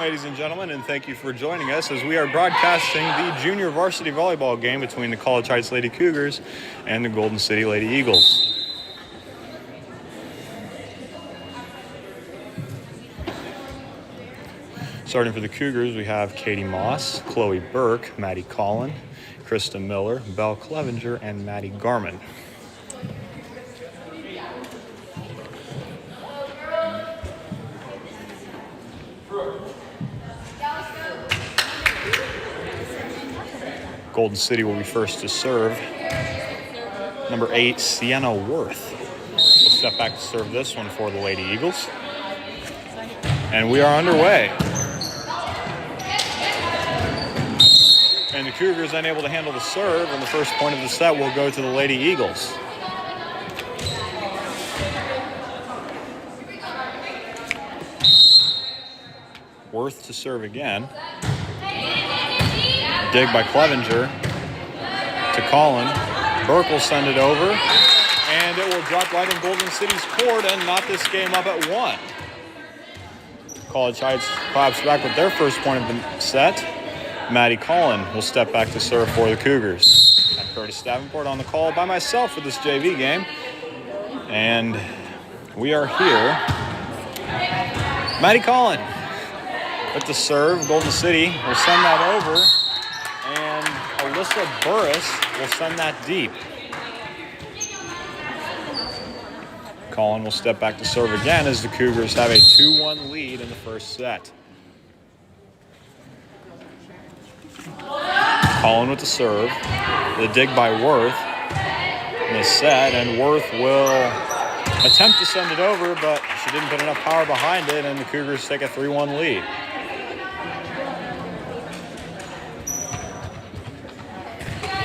ladies and gentlemen, and thank you for joining us as we are broadcasting the junior varsity volleyball game between the College Heights Lady Cougars and the Golden City Lady Eagles. Starting for the Cougars, we have Katie Moss, Chloe Burke, Maddie Collin, Krista Miller, Belle Clevenger, and Maddie Garman. Golden City will be first to serve. Number 8, Sienna Worth will step back to serve this one for the Lady Eagles. And we are underway. And the Cougars unable to handle the serve, and the first point of the set will go to the Lady Eagles. Worth to serve again. Dig by Clevenger to Collin. Burke will send it over, and it will drop right in Golden City's court and knot this game up at 1. College Heights claps back with their first point of the set. Maddie Collin will step back to serve for the Cougars. I'm Curtis Davenport on the call by myself for this JV game, and we are here. Maddie Collin with the serve. Golden City will send that over, and Alyssa Burris will send that deep. Collin will step back to serve again as the Cougars have a 2-1 lead in the first set. Collin with the serve. The dig by Worth in the set, and Worth will attempt to send it over, but she didn't put enough power behind it, and the Cougars take a 3-1 lead.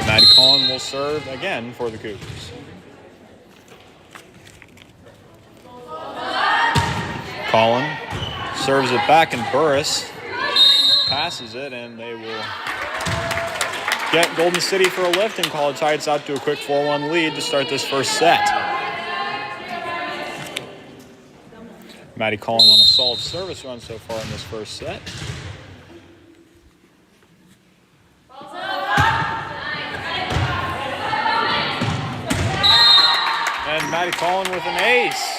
Maddie Collin will serve again for the Cougars. Collin serves it back, and Burris passes it, and they will get Golden City for a lift, and College Heights out to a quick 4-1 lead to start this first set. Maddie Collin on a solid service run so far in this first set. And Maddie Collin with an ace.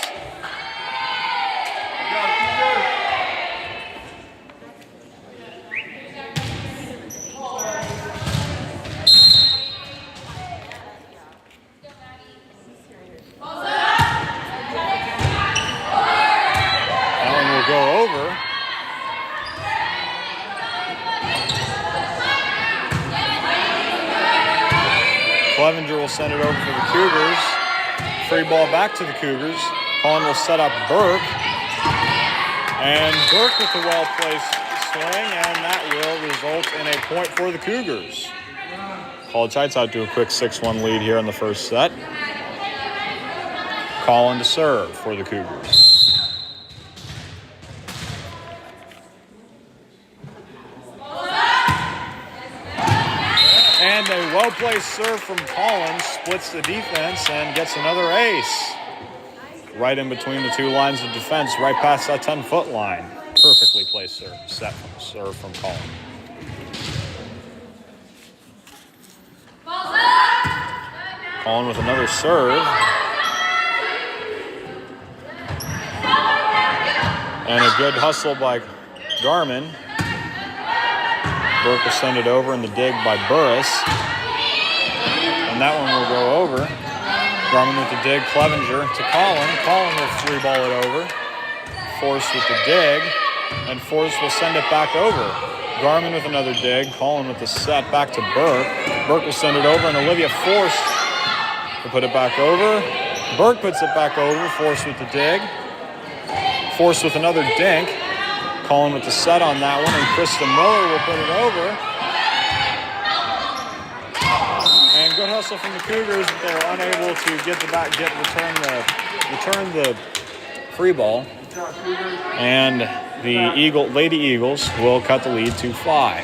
Clevenger will send it over for the Cougars. Free ball back to the Cougars. Collin will set up Burke. And Burke with a well-placed swing, and that will result in a point for the Cougars. College Heights out to a quick 6-1 lead here in the first set. Collin to serve for the Cougars. And a well-placed serve from Collins splits the defense and gets another ace. Right in between the two lines of defense, right past that 10-foot line. Perfectly placed serve from Collins. Collin with another serve. And a good hustle by Garman. Burke will send it over in the dig by Burris. And that one will go over. Garman with the dig, Clevenger to Collin. Collin will free ball it over. Force with the dig, and Force will send it back over. Garman with another dig, Collin with the set back to Burke. Burke will send it over, and Olivia Force will put it back over. Burke puts it back over, Force with the dig. Force with another dink. Collin with the set on that one, and Krista Miller will put it over. And good hustle from the Cougars, but they were unable to return the free ball. And the Lady Eagles will cut the lead to 5.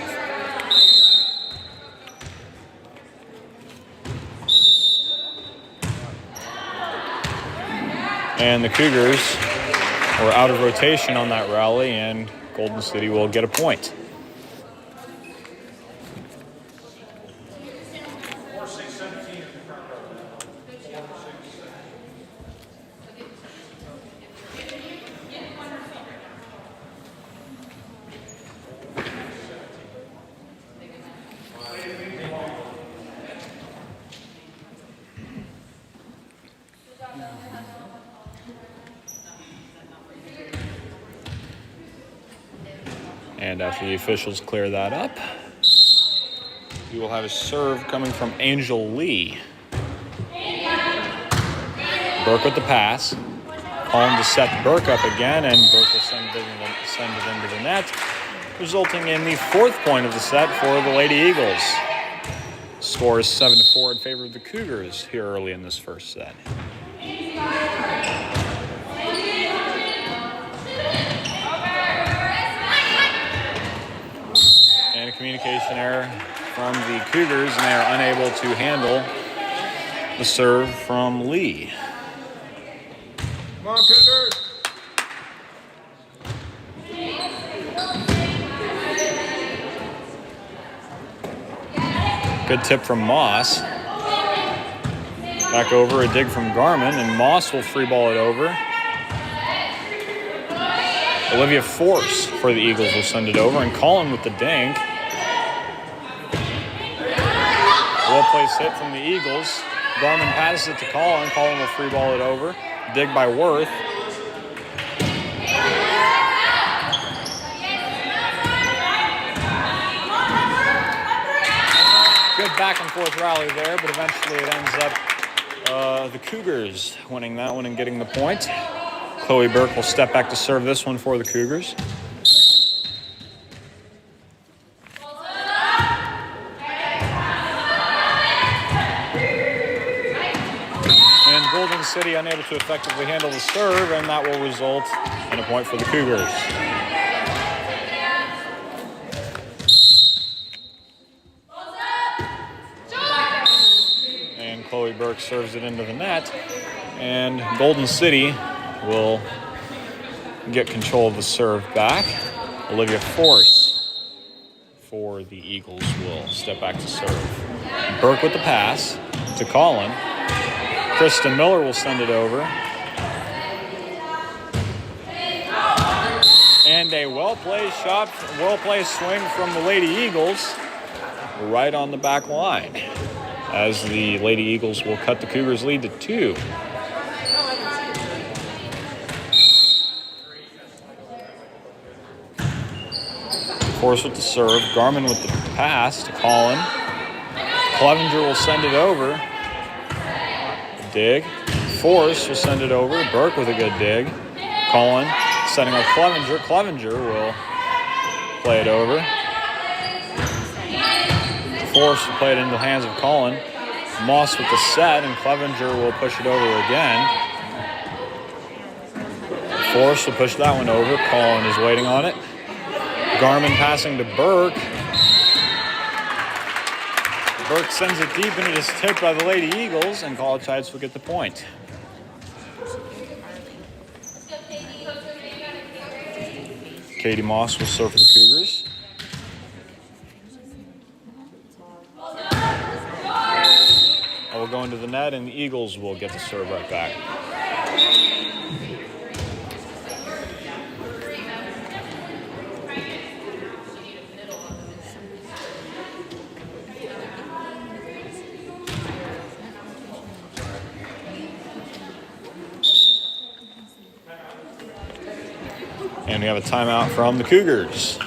And the Cougars were out of rotation on that rally, and Golden City will get a point. And after the officials clear that up, we will have a serve coming from Angel Lee. Burke with the pass. Calling to set Burke up again, and Burke will send it into the net, resulting in the 4th point of the set for the Lady Eagles. Score is 7-4 in favor of the Cougars here early in this first set. And a communication error from the Cougars, and they are unable to handle the serve from Lee. Come on, Cougars! Good tip from Moss. Back over, a dig from Garmin, and Moss will free ball it over. Olivia Force for the Eagles will send it over, and Collin with the dink. Well-placed hit from the Eagles. Garmin passes it to Collin. Collin will free ball it over. Dig by Worth. Good back and forth rally there, but eventually it ends up the Cougars winning that one and getting the point. Chloe Burke will step back to serve this one for the Cougars. And Golden City unable to effectively handle the serve, and that will result in a point for the Cougars. And Chloe Burke serves it into the net, and Golden City will get control of the serve back. Olivia Force for the Eagles will step back to serve. Burke with the pass to Collin. Kristen Miller will send it over. And a well-placed shot, well-placed swing from the Lady Eagles right on the back line, as the Lady Eagles will cut the Cougars' lead to 2. Force with the serve. Garmin with the pass to Collin. Clevenger will send it over. Dig. Force will send it over. Burke with a good dig. Collin setting up Clevenger. Clevenger will play it over. Force will play it into the hands of Collin. Moss with the set, and Clevenger will push it over again. Force will push that one over. Collin is waiting on it. Garmin passing to Burke. Burke sends it deep, and it is tipped by the Lady Eagles, and College Heights will get the point. Katie Moss will serve for the Cougars. I will go into the net, and the Eagles will get the serve right back. And we have a timeout from the Cougars.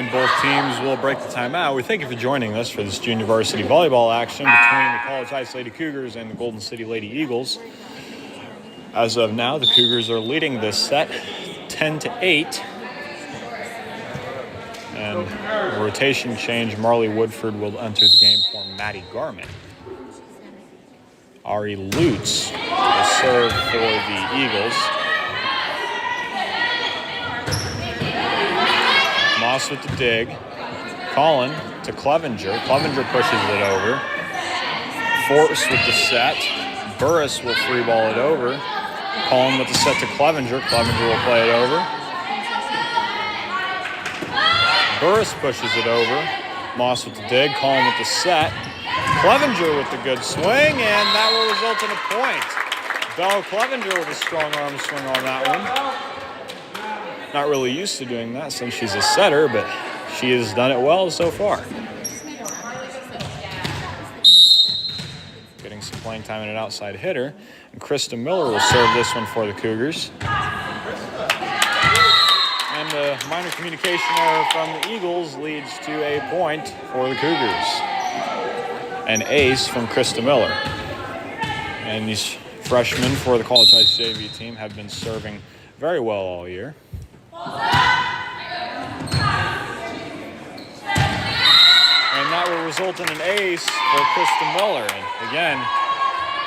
And both teams will break the timeout. We thank you for joining us for this junior varsity volleyball action between the College Heights Lady Cougars and the Golden City Lady Eagles. As of now, the Cougars are leading this set 10-8. And rotation change, Marley Woodford will enter the game for Maddie Garman. Ari Lutz will serve for the Eagles. Moss with the dig. Collin to Clevenger. Clevenger pushes it over. Force with the set. Burris will free ball it over. Collin with the set to Clevenger. Clevenger will play it over. Burris pushes it over. Moss with the dig. Collin with the set. Clevenger with the good swing, and that will result in a point. Belle Clevenger with a strong arm swing on that one. Not really used to doing that since she's a setter, but she has done it well so far. Getting some playing time in an outside hitter. And Krista Miller will serve this one for the Cougars. And a minor communication error from the Eagles leads to a point for the Cougars. An ace from Krista Miller. And these freshmen for the College Heights JV team have been serving very well all year. And that will result in an ace for Krista Miller. And again,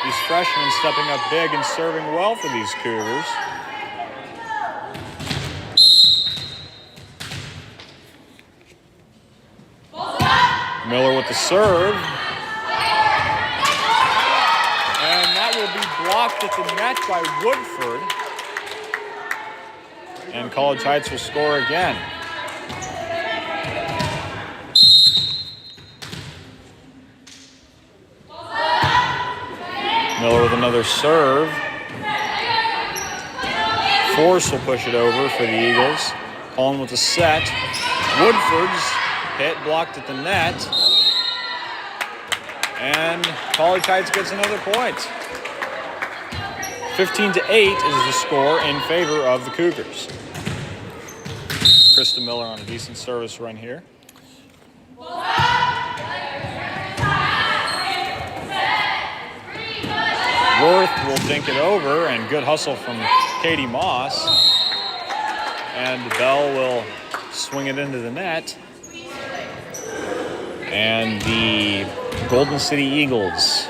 these freshmen stepping up big and serving well for these Cougars. Miller with the serve. And that will be blocked at the net by Woodford. And College Heights will score again. Miller with another serve. Force will push it over for the Eagles. Collin with the set. Woodford's hit blocked at the net. And College Heights gets another point. 15-8 is the score in favor of the Cougars. Krista Miller on a decent service run here. Worth will dink it over, and good hustle from Katie Moss. And Bell will swing it into the net. And the Golden City Eagles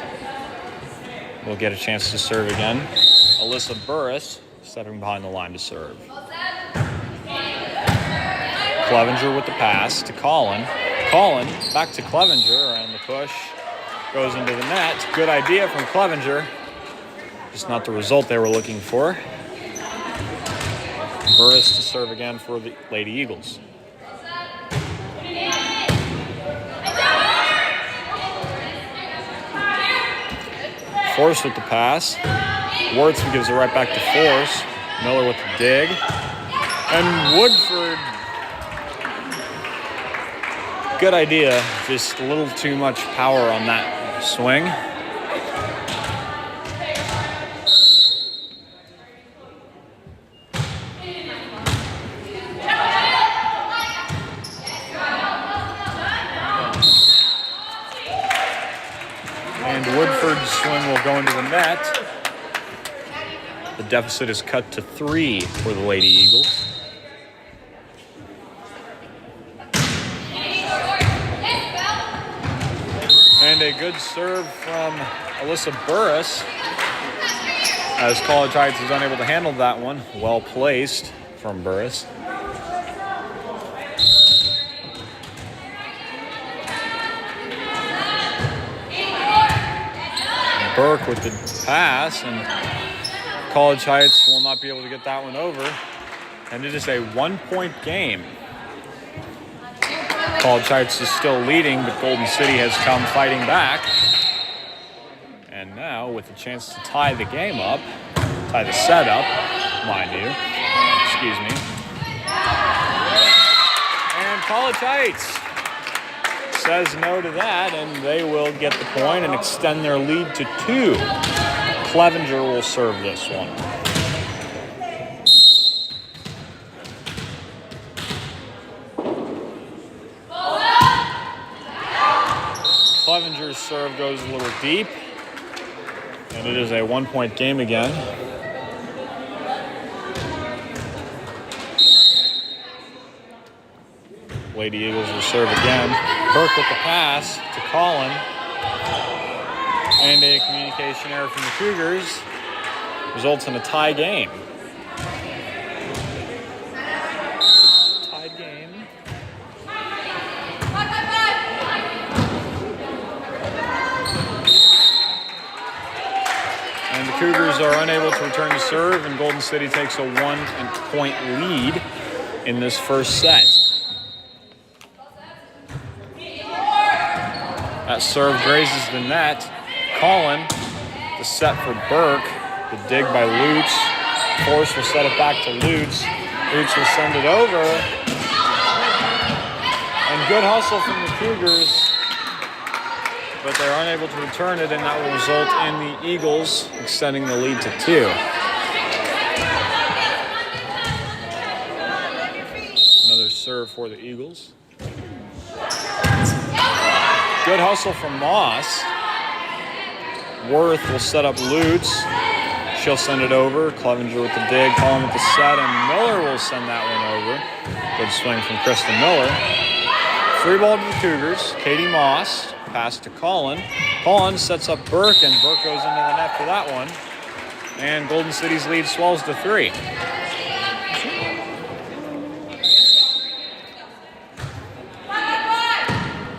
will get a chance to serve again. Alyssa Burris stepping behind the line to serve. Clevenger with the pass to Collin. Collin back to Clevenger, and the push goes into the net. Good idea from Clevenger. Just not the result they were looking for. Burris to serve again for the Lady Eagles. Force with the pass. Wirtz gives it right back to Force. Miller with the dig. And Woodford, good idea. Just a little too much power on that swing. And Woodford's swing will go into the net. The deficit is cut to 3 for the Lady Eagles. And a good serve from Alyssa Burris, as College Heights is unable to handle that one. Well placed from Burris. Burke with the pass, and College Heights will not be able to get that one over. And it is a 1-point game. College Heights is still leading, but Golden City has come fighting back. And now, with a chance to tie the game up, tie the set up, mind you, excuse me. And College Heights says no to that, and they will get the point and extend their lead to 2. Clevenger will serve this one. Clevenger's serve goes a little deep, and it is a 1-point game again. Lady Eagles will serve again. Burke with the pass to Collin. And a communication error from the Cougars results in a tie game. Tied game. And the Cougars are unable to return to serve, and Golden City takes a 1-point lead in this first set. That serve grazes the net. Collin, the set for Burke. The dig by Lutz. Force will set it back to Lutz. Lutz will send it over. And good hustle from the Cougars. But they're unable to return it, and that will result in the Eagles extending the lead to 2. Another serve for the Eagles. Good hustle from Moss. Worth will set up Lutz. She'll send it over. Clevenger with the dig, Collin with the set, and Miller will send that one over. Good swing from Kristen Miller. Free ball to the Cougars. Katie Moss, pass to Collin. Collin sets up Burke, and Burke goes into the net for that one. And Golden City's lead swells to 3.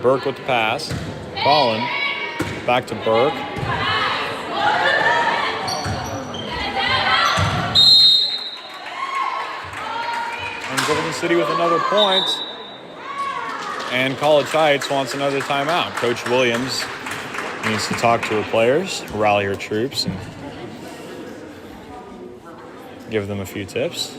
Burke with the pass. Collin back to Burke. And Golden City with another point. And College Heights wants another timeout. Coach Williams needs to talk to her players, rally her troops, and give them a few tips.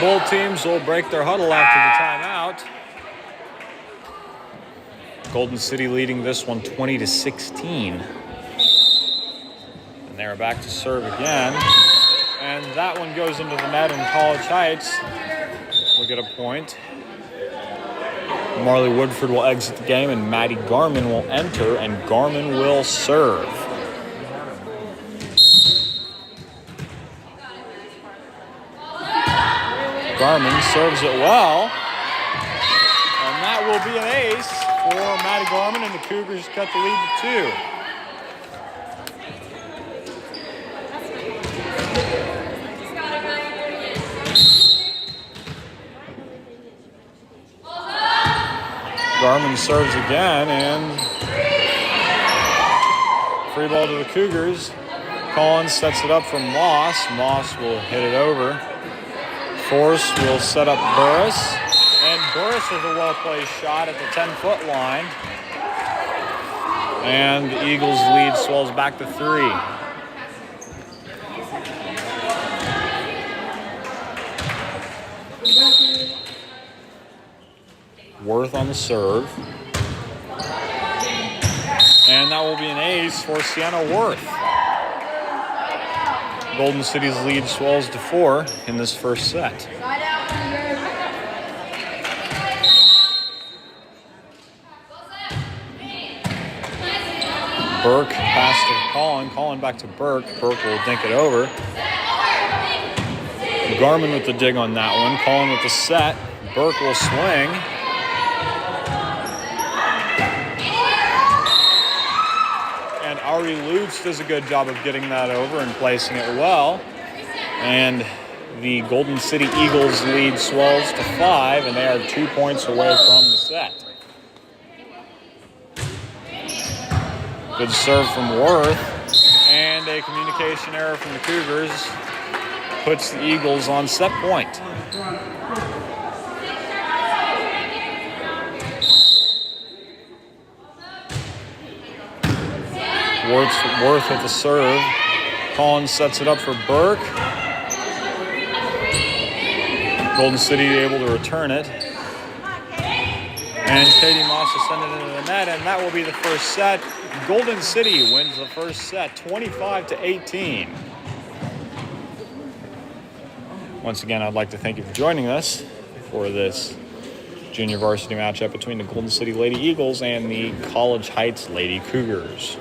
Both teams will break their huddle after the timeout. Golden City leading this one 20-16. And they're back to serve again. And that one goes into the net, and College Heights will get a point. Marley Woodford will exit the game, and Maddie Garman will enter, and Garman will serve. Garman serves it well, and that will be an ace for Maddie Garman, and the Cougars cut the lead to 2. Garman serves again, and free ball to the Cougars. Collins sets it up for Moss. Moss will hit it over. Force will set up Burris, and Burris with a well-placed shot at the 10-foot line. And the Eagles' lead swells back to 3. Worth on the serve. And that will be an ace for Sienna Worth. Golden City's lead swells to 4 in this first set. Burke pass to Collin. Collin back to Burke. Burke will dink it over. Garman with the dig on that one. Collin with the set. Burke will swing. And Ari Lutz does a good job of getting that over and placing it well. And the Golden City Eagles lead swells to 5, and they are 2 points away from the set. Good serve from Worth. And a communication error from the Cougars puts the Eagles on set point. Worth with the serve. Collins sets it up for Burke. Golden City able to return it. And Katie Moss will send it into the net, and that will be the first set. Golden City wins the first set, 25-18. Once again, I'd like to thank you for joining us for this junior varsity matchup between the Golden City Lady Eagles and the College Heights Lady Cougars.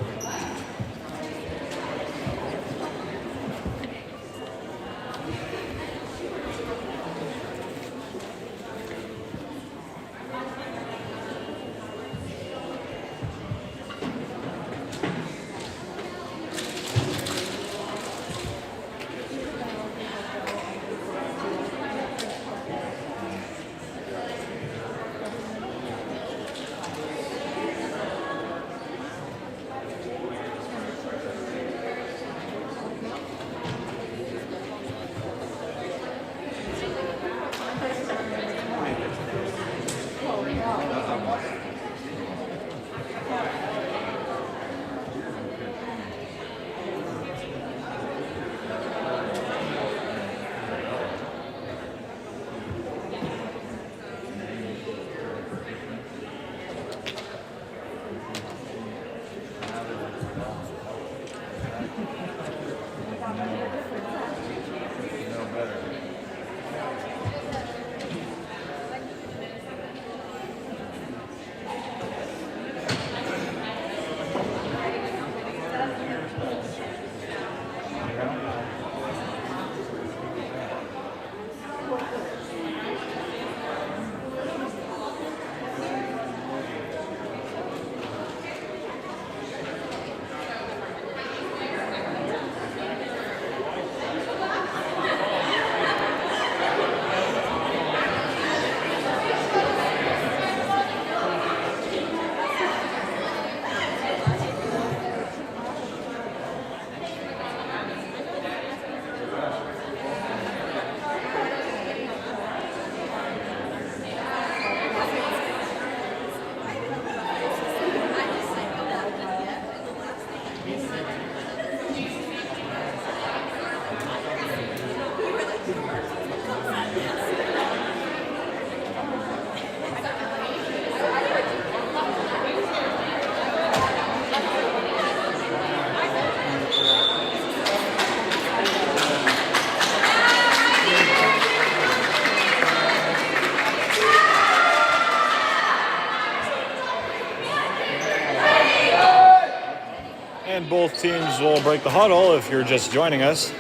Both teams will break the huddle if you're just joining us.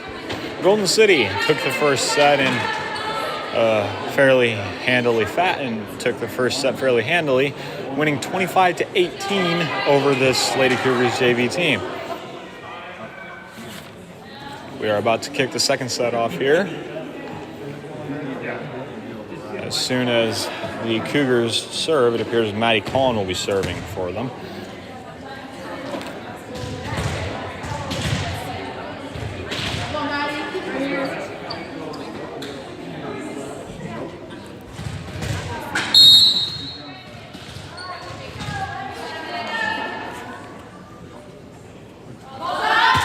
Golden City took the first set and fairly handily winning 25-18 over this Lady Cougars JV team. We are about to kick the second set off here. As soon as the Cougars serve, it appears Maddie Collin will be serving for them.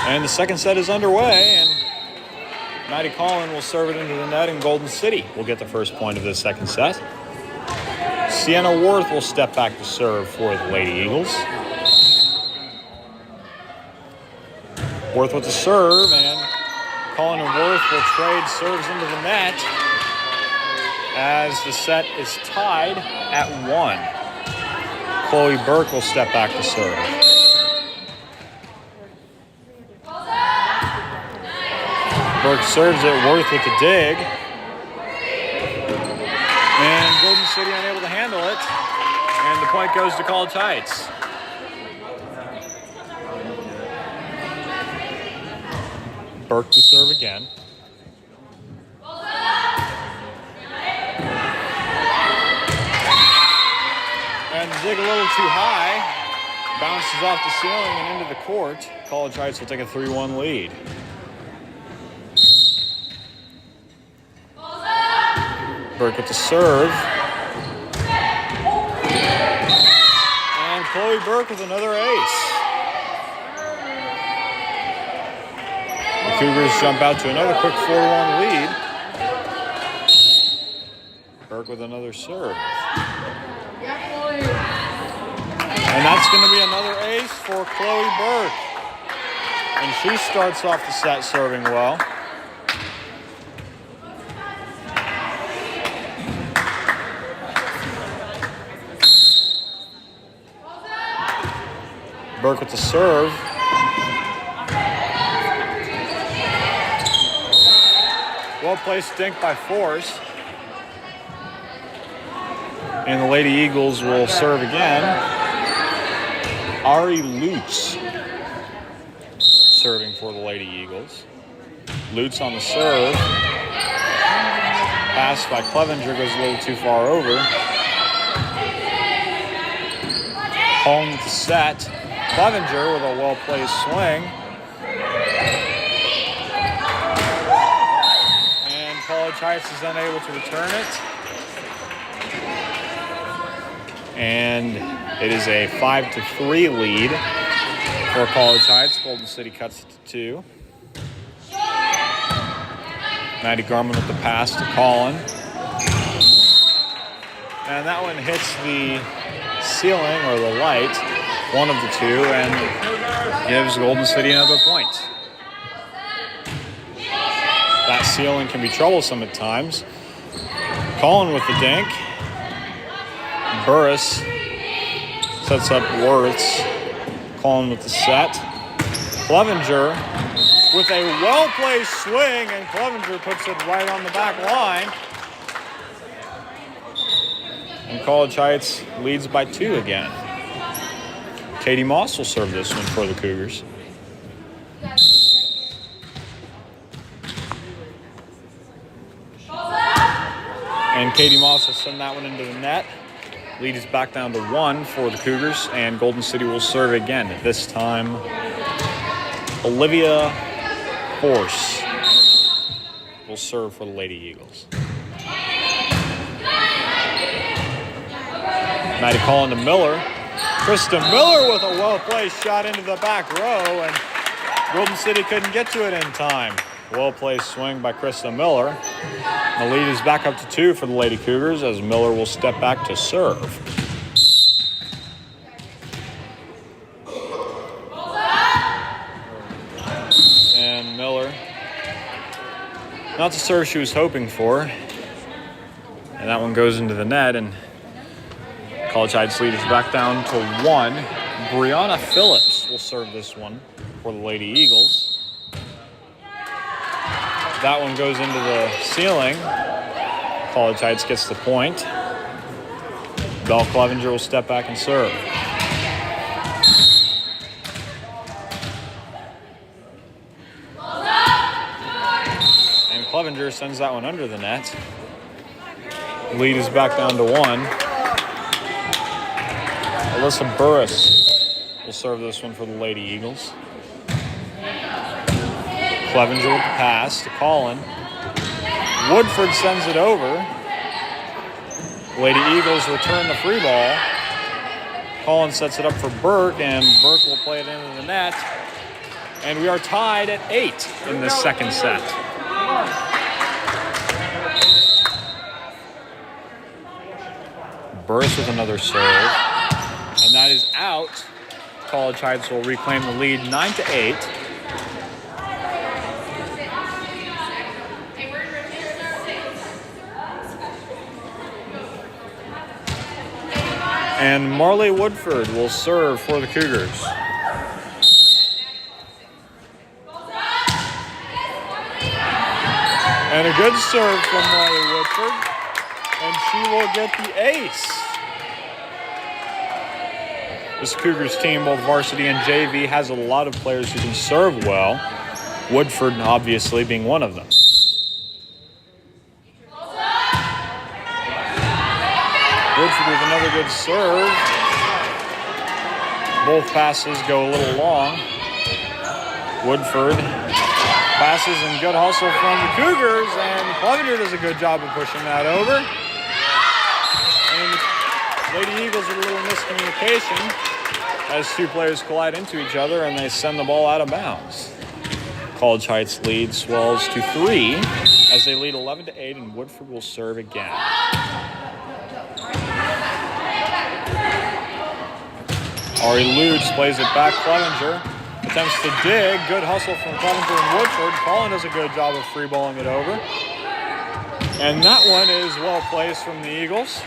And the second set is underway, and Maddie Collin will serve it into the net, and Golden City will get the first point of the second set. Sienna Worth will step back to serve for the Lady Eagles. Worth with the serve, and Collin and Worth will trade serves into the net as the set is tied at 1. Chloe Burke will step back to serve. Burke serves it, Worth with the dig. And Golden City unable to handle it. And the point goes to College Heights. Burke to serve again. And dig a little too high. Bounces off the ceiling and into the court. College Heights will take a 3-1 lead. Burke with the serve. And Chloe Burke with another ace. The Cougars jump out to another quick 4-1 lead. Burke with another serve. And that's going to be another ace for Chloe Burke. And she starts off the set serving well. Burke with the serve. Well-placed dink by Force. And the Lady Eagles will serve again. Ari Lutz serving for the Lady Eagles. Lutz on the serve. Pass by Clevenger goes a little too far over. Home with the set. Clevenger with a well-placed swing. And College Heights is unable to return it. And it is a 5-3 lead for College Heights. Golden City cuts it to 2. Maddie Garman with the pass to Colin. And that one hits the ceiling or the light, one of the two, and gives Golden City another point. That ceiling can be troublesome at times. Colin with the dink. Burris sets up Wirtz. Colin with the set. Clevenger with a well-placed swing, and Clevenger puts it right on the back line. And College Heights leads by 2 again. Katie Moss will serve this one for the Cougars. And Katie Moss will send that one into the net. Lead is back down to 1 for the Cougars, and Golden City will serve again. This time, Olivia Force will serve for the Lady Eagles. Maddie Collin to Miller. Krista Miller with a well-placed shot into the back row, and Golden City couldn't get to it in time. Well-placed swing by Krista Miller. The lead is back up to 2 for the Lady Cougars as Miller will step back to serve. And Miller, not the serve she was hoping for. And that one goes into the net, and College Heights lead is back down to 1. Brianna Phillips will serve this one for the Lady Eagles. That one goes into the ceiling. College Heights gets the point. Belle Clevenger will step back and serve. And Clevenger sends that one under the net. The lead is back down to 1. Alyssa Burris will serve this one for the Lady Eagles. Clevenger with the pass to Colin. Woodford sends it over. Lady Eagles return the free ball. Colin sets it up for Burke, and Burke will play it into the net. And we are tied at 8 in this second set. Burris with another serve. And that is out. College Heights will reclaim the lead 9-8. And Marley Woodford will serve for the Cougars. And a good serve from Marley Woodford. And she will get the ace. This Cougars team, both varsity and JV, has a lot of players who can serve well. Woodford, obviously, being one of them. Woodford with another good serve. Both passes go a little long. Woodford passes and good hustle from the Cougars, and Clevenger does a good job of pushing that over. And Lady Eagles with a little miscommunication as two players collide into each other and they send the ball out of bounds. College Heights lead swells to 3 as they lead 11-8, and Woodford will serve again. Ari Ludes plays it back. Clevenger attempts to dig. Good hustle from Clevenger and Woodford. Collin does a good job of free balling it over. And that one is well placed from the Eagles.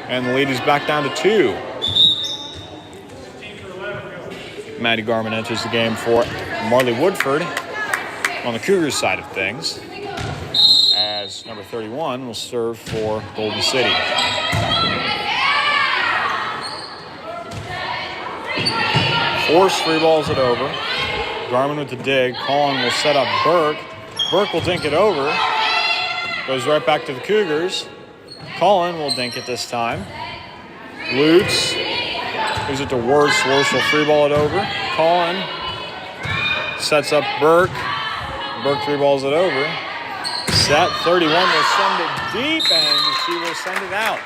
And the lead is back down to 2. Maddie Garman enters the game for Marley Woodford on the Cougars side of things, as number 31 will serve for Golden City. Force free balls it over. Garman with the dig. Collin will set up Burke. Burke will dink it over. Goes right back to the Cougars. Collin will dink it this time. Lutz gives it to Wirtz. Wirtz will free ball it over. Collin sets up Burke. Burke free balls it over. Set. 31 will send it deep, and she will send it out.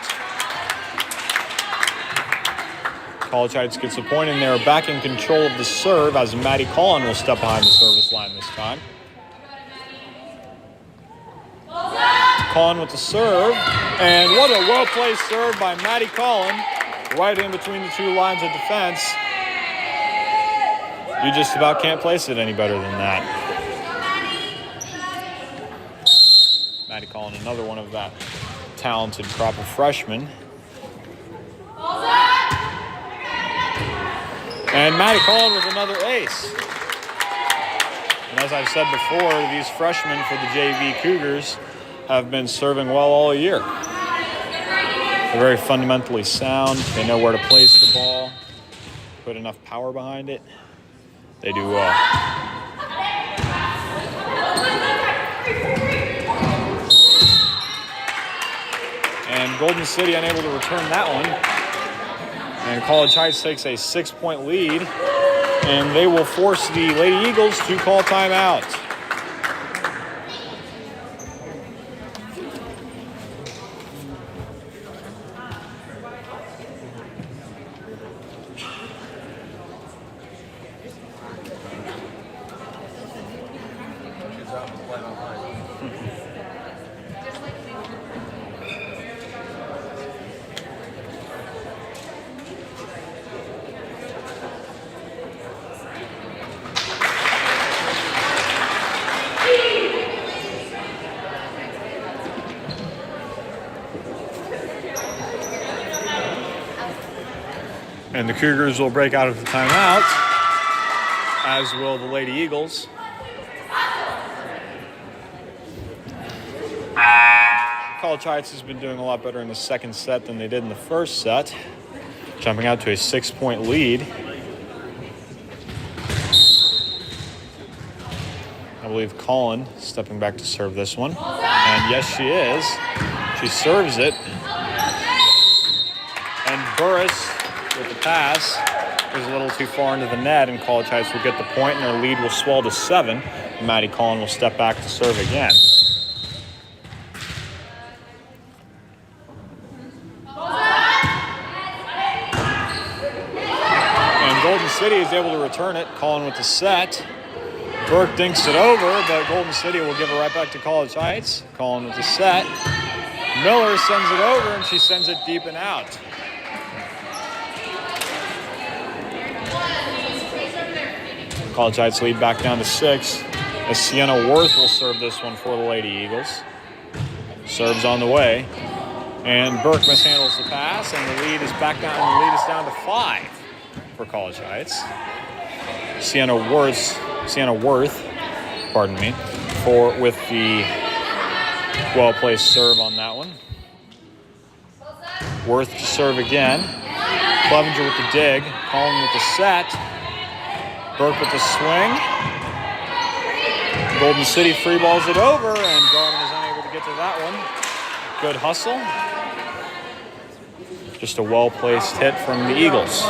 College Heights gets a point, and they're back in control of the serve as Maddie Collin will step behind the service line this time. Collin with the serve, and what a well-placed serve by Maddie Collin, right in between the two lines of defense. You just about can't place it any better than that. Maddie Collin, another one of that talented crop of freshmen. And Maddie Collin with another ace. And as I've said before, these freshmen for the JV Cougars have been serving well all year. They're very fundamentally sound. They know where to place the ball, put enough power behind it. They do well. And Golden City unable to return that one. And College Heights takes a 6-point lead, and they will force the Lady Eagles to call timeout. And the Cougars will break out of the timeout, as will the Lady Eagles. College Heights has been doing a lot better in the second set than they did in the first set, jumping out to a 6-point lead. I believe Collin stepping back to serve this one. And yes, she is. She serves it. And Burris with the pass is a little too far into the net, and College Heights will get the point, and their lead will swell to 7. Maddie Collin will step back to serve again. And Golden City is able to return it. Collin with the set. Burke dinks it over, but Golden City will give it right back to College Heights. Collin with the set. Miller sends it over, and she sends it deep and out. College Heights lead back down to 6 as Sienna Worth will serve this one for the Lady Eagles. Serves on the way. And Burke mishandles the pass, and the lead is back down, and the lead is down to 5 for College Heights. Sienna Worth, with the well-placed serve on that one. Worth to serve again. Clevenger with the dig. Collin with the set. Burke with the swing. Golden City free balls it over, and Garman is unable to get to that one. Good hustle. Just a well-placed hit from the Eagles.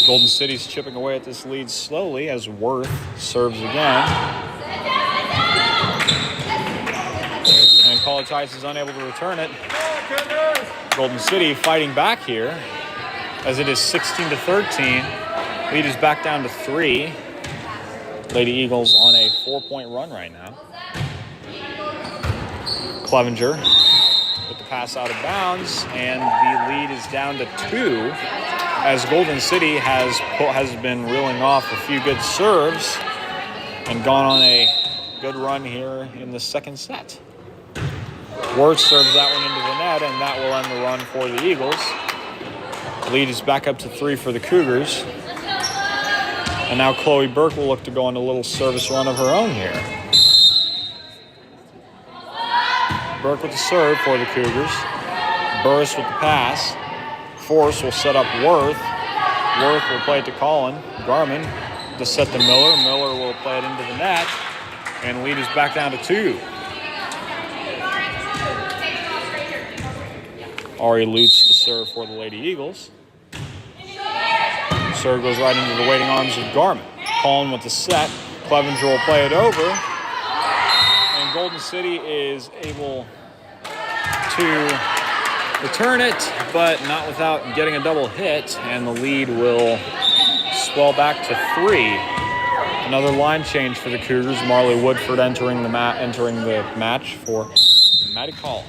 Golden City's chipping away at this lead slowly as Worth serves again. And College Heights is unable to return it. Golden City fighting back here as it is 16-13. Lead is back down to 3. Lady Eagles on a 4-point run right now. Clevenger with the pass out of bounds, and the lead is down to 2 as Golden City has been reeling off a few good serves and gone on a good run here in the second set. Worth serves that one into the net, and that will end the run for the Eagles. Lead is back up to 3 for the Cougars. And now Chloe Burke will look to go on a little service run of her own here. Burke with the serve for the Cougars. Burris with the pass. Force will set up Worth. Worth will play it to Colin. Garman to set to Miller. Miller will play it into the net. And lead is back down to 2. Ari Lutz to serve for the Lady Eagles. Serve goes right into the waiting arms of Garman. Colin with the set. Clevenger will play it over. And Golden City is able to return it, but not without getting a double hit. And the lead will swell back to 3. Another line change for the Cougars. Marley Woodford entering the match for Maddie Collin.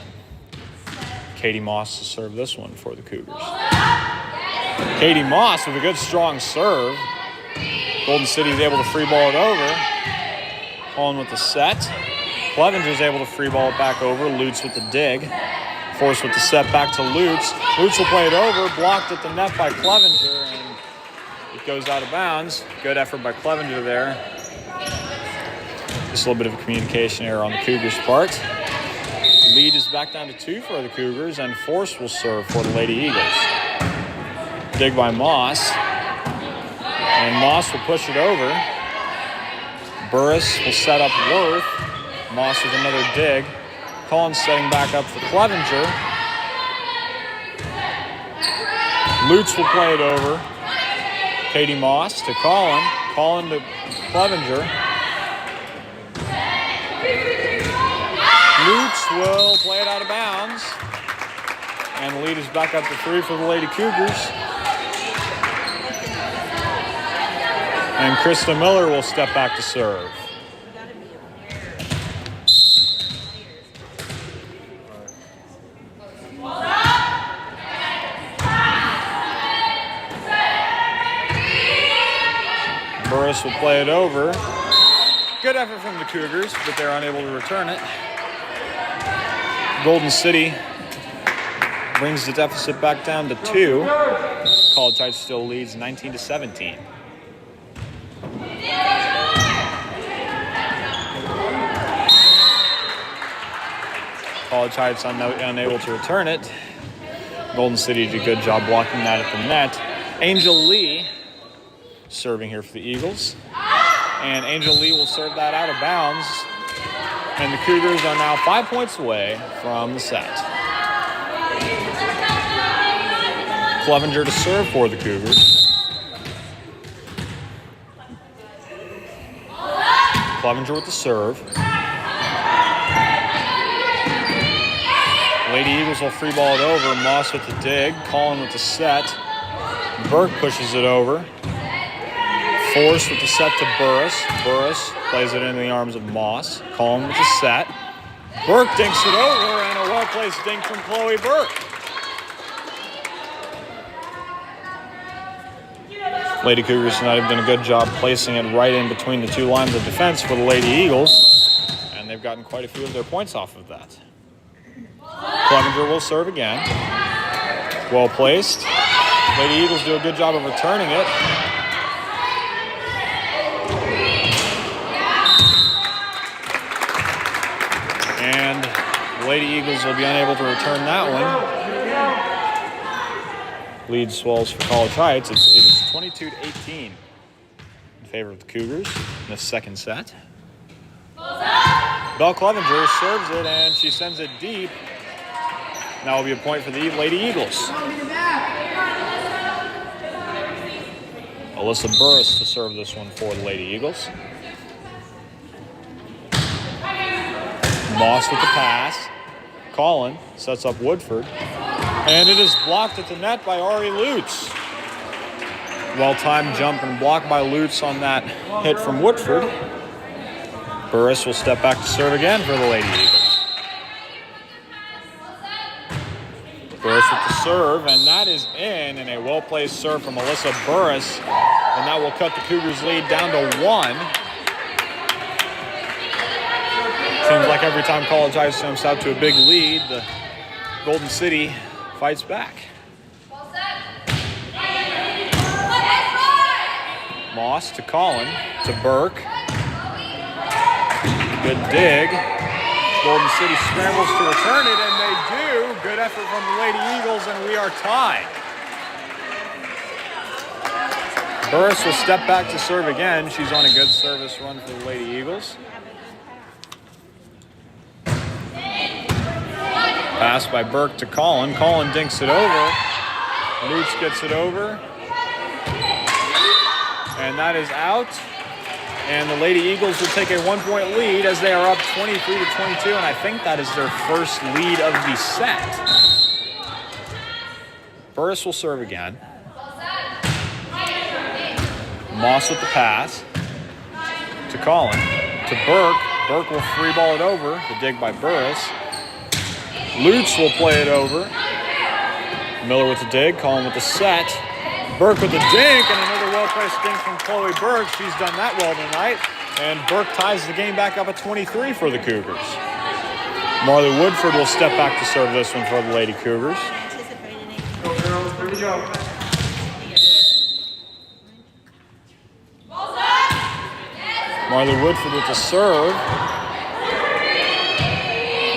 Katie Moss to serve this one for the Cougars. Katie Moss with a good strong serve. Golden City is able to free ball it over. Colin with the set. Clevenger is able to free ball it back over. Lutz with the dig. Force with the set back to Lutz. Lutz will play it over. Blocked at the net by Clevenger, and it goes out of bounds. Good effort by Clevenger there. Just a little bit of a communication error on the Cougars' part. Lead is back down to 2 for the Cougars, and Force will serve for the Lady Eagles. Dig by Moss. And Moss will push it over. Burris will set up Worth. Moss with another dig. Collins setting back up for Clevenger. Lutz will play it over. Katie Moss to Colin. Colin to Clevenger. Lutz will play it out of bounds. And the lead is back up to 3 for the Lady Cougars. And Krista Miller will step back to serve. Burris will play it over. Good effort from the Cougars, but they're unable to return it. Golden City brings the deficit back down to 2. College Heights still leads 19-17. College Heights unable to return it. Golden City did a good job blocking that at the net. Angel Lee serving here for the Eagles. And Angel Lee will serve that out of bounds. And the Cougars are now 5 points away from the set. Clevenger to serve for the Cougars. Clevenger with the serve. Lady Eagles will free ball it over. Moss with the dig. Colin with the set. Burke pushes it over. Force with the set to Burris. Burris plays it into the arms of Moss. Colin with the set. Burke dinks it over, and a well-placed dink from Chloe Burke. Lady Cougars tonight have done a good job placing it right in between the 2 lines of defense for the Lady Eagles, and they've gotten quite a few of their points off of that. Clevenger will serve again. Well placed. Lady Eagles do a good job of returning it. And the Lady Eagles will be unable to return that one. Lead swells for College Heights. It is 22-18 in favor of the Cougars in the second set. Belle Clevenger serves it, and she sends it deep. Now will be a point for the Lady Eagles. Alyssa Burris to serve this one for the Lady Eagles. Moss with the pass. Collin sets up Woodford. And it is blocked at the net by Ari Lutz. Well-timed jump and block by Lutz on that hit from Woodford. Burris will step back to serve again for the Lady Eagles. Burris with the serve, and that is in a well-placed serve from Alyssa Burris. And that will cut the Cougars' lead down to 1. Seems like every time College High jumps out to a big lead, the Golden City fights back. Moss to Collin, to Burke. Good dig. Golden City scrambles to return it, and they do. Good effort from the Lady Eagles, and we are tied. Burris will step back to serve again. She's on a good service run for the Lady Eagles. Pass by Burke to Collin. Collin dinks it over. Lutz gets it over. And that is out. And the Lady Eagles will take a 1-point lead as they are up 23-22. And I think that is their first lead of the set. Burris will serve again. Moss with the pass. To Collin. To Burke. Burke will free ball it over. The dig by Burris. Lutz will play it over. Miller with the dig. Collin with the set. Burke with the dink, and another well-placed dink from Chloe Burke. She's done that well tonight. And Burke ties the game back up at 23 for the Cougars. Marley Woodford will step back to serve this one for the Lady Cougars. Go girls, here we go. Marley Woodford with the serve.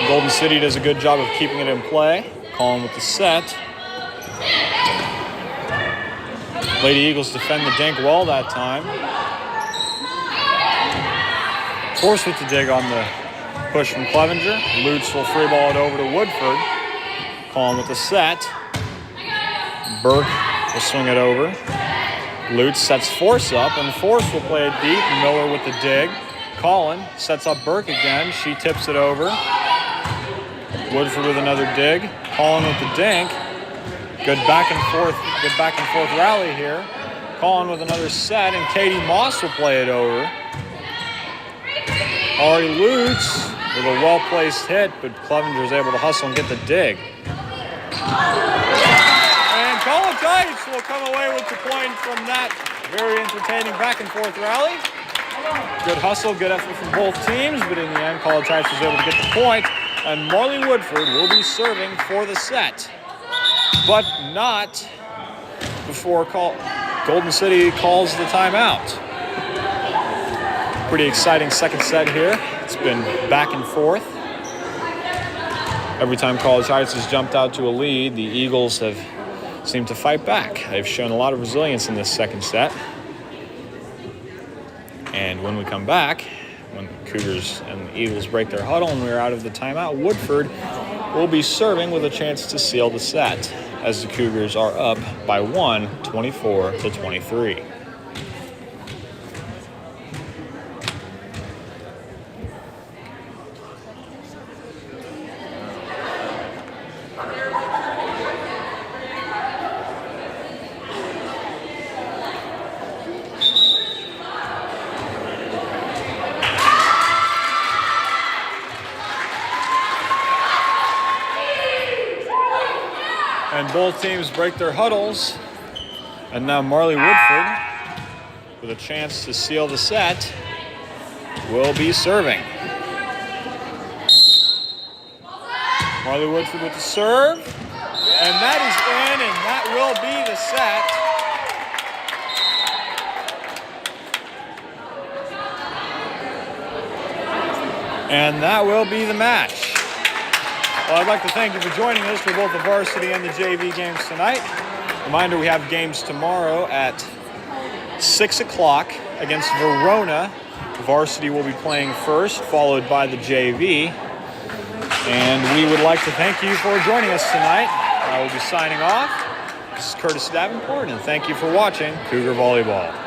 Golden City does a good job of keeping it in play. Collin with the set. Lady Eagles defend the dink well that time. Force with the dig on the push from Clevenger. Lutz will free ball it over to Woodford. Collin with the set. Burke will swing it over. Lutz sets Force up, and Force will play it deep. Miller with the dig. Collin sets up Burke again. She tips it over. Woodford with another dig. Collin with the dink. Good back and forth rally here. Collin with another set, and Katie Moss will play it over. Ari Lutz with a well-placed hit, but Clevenger is able to hustle and get the dig. And College Heights will come away with the point from that very entertaining back and forth rally. Good hustle, good effort from both teams, but in the end, College Heights was able to get the point, and Marley Woodford will be serving for the set. But not before Golden City calls the timeout. Pretty exciting second set here. It's been back and forth. Every time College Heights has jumped out to a lead, the Eagles have seemed to fight back. They've shown a lot of resilience in this second set. And when we come back, when the Cougars and the Eagles break their huddle and we're out of the timeout, Woodford will be serving with a chance to seal the set, as the Cougars are up by 1, 24-23. And both teams break their huddles. And now Marley Woodford, with a chance to seal the set, will be serving. Marley Woodford with the serve. And that is in, and that will be the set. And that will be the match. Well, I'd like to thank you for joining us for both the varsity and the JV games tonight. Reminder, we have games tomorrow at 6 o'clock against Verona Varsity will be playing first, followed by the JV. And we would like to thank you for joining us tonight. I will be signing off. This is Curtis Davenport, and thank you for watching Cougar Volleyball.